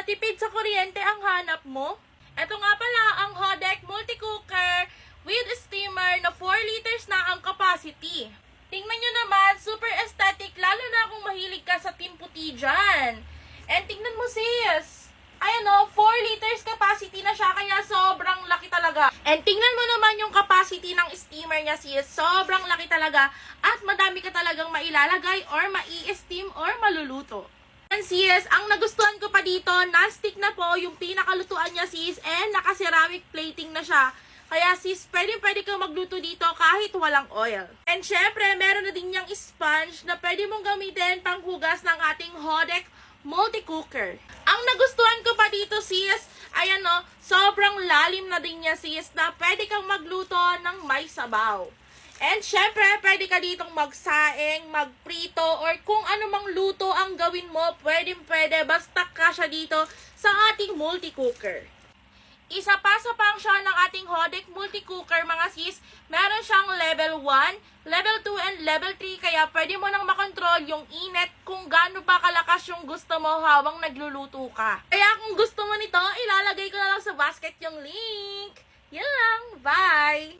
natipid sa kuryente ang hanap mo? Ito nga pala ang Hodek Multi-Cooker with steamer na 4 liters na ang capacity. Tingnan nyo naman, super aesthetic, lalo na kung mahilig ka sa team puti dyan. And tingnan mo sis, ayan o, 4 liters capacity na siya, kaya sobrang laki talaga. And tingnan mo naman yung capacity ng steamer niya sis, sobrang laki talaga. At madami ka talagang mailalagay or mai-steam or maluluto. And sis, ang nagustuhan ko pa dito, non-stick na po yung pinakalutuan niya sis, and naka-ceramic plating na siya. Kaya sis, pwede kang magluto dito kahit walang oil. And syempre, meron na din niyang sponge na pwede mong gamitin pang hugas ng ating Hodek Multi-Cooker. Ang nagustuhan ko pa dito sis, ayan o, sobrang lalim na din niya sis, na pwede kang magluto ng may sabaw. And syempre, pwede ka ditong magsaing, magprito, or kung anumang luto ang gawin mo, pwede, basta kasya dito sa ating multi-cooker. Isa pa sa function ng ating Hodek Multi-Cooker mga sis, meron siyang level 1, level 2, and level 3, kaya pwede mo nang makontrol yung init kung gaano pa kalakas yung gusto mo habang nagluluto ka. Kaya kung gusto mo nito, ilalagay ko na lang sa basket yung link. Yan lang, bye!